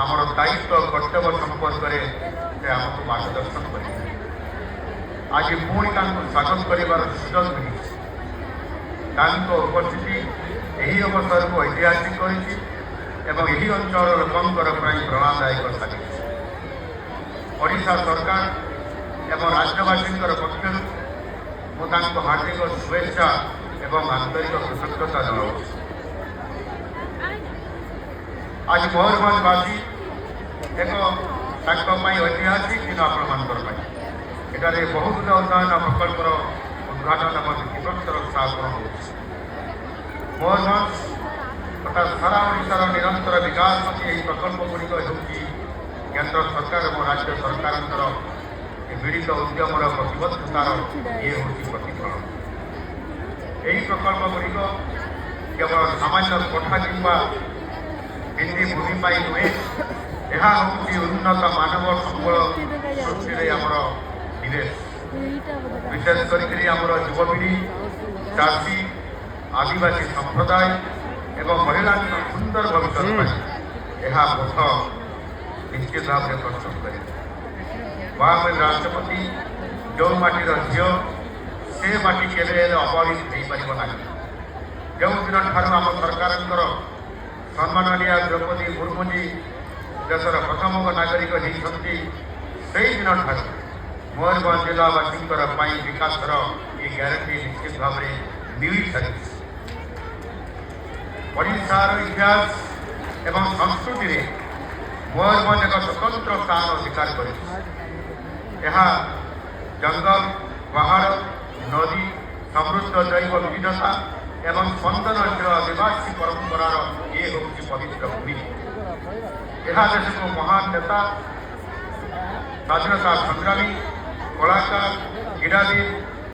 आमर दायित्व कर्तव्य संपर्क में आमको मार्गदर्शन कर आज पुणी स्वागत कर सुजोग मिली उपस्थिति यही अवसर को ऐतिहासिक यही अंचल लोकंर प्रेरणादायक साजिश ओडिशा सरकार एवं राज्यवासी पक्ष मुझे हार्दिक शुभेच्छा एवं आंतरिक कृतज्ञता जनाऊँ। आज मयूरभंजवासी एक ऐतिहासिक दिन आपण एटारे बहुत उन्नयन प्रकल्पर उद्घाटन एवं दिवसर स्थापन हो मयूरभंज तथा सारा ओडिशार निरंतर विकास प्रति यह प्रकल्प गुड़िक केंद्र सरकार और राज्य सरकार मिलित उद्यमर प्रतिबद्धतार ये हूँ प्रतिफलन। यही प्रकल्प गुड़िक केवल सामान्य कोठा किंवा हिंदी भूमि नुहे यह हूँ उन्नत मानव संबल सृष्टि आमर निवेश विशेषकर युवपीढ़ी चाषी आदिवासी संप्रदाय एवं महिला सुंदर भविष्य यह पथ निश्चित भाव में प्रस्तुत कर राष्ट्रपति जो माटीर झील से माटी केवे अवहेलित हो पारना जो दिन ठार आम सरकार सम्माननीय द्रौपदी मुर्मू जी देशर प्रथम नागरिक होती से दिन ठार मयूरभंज जिलावासी विकासर ये ग्यारंटी निश्चित भाव में मिल सारी ओडिशार इतिहास एवं संस्कृति में मयूरभंज एक स्वतंत्र स्थान अधिकार कर जंगल पहाड़ नदी समृद्ध जैव विविधता एवं स्पंदनशील आदिवासी परंपरार ये हूँ पवित्र भूमि यह देश को महान नेता स्वाधीनता संग्रामी कलाकार क्रीड़ाविद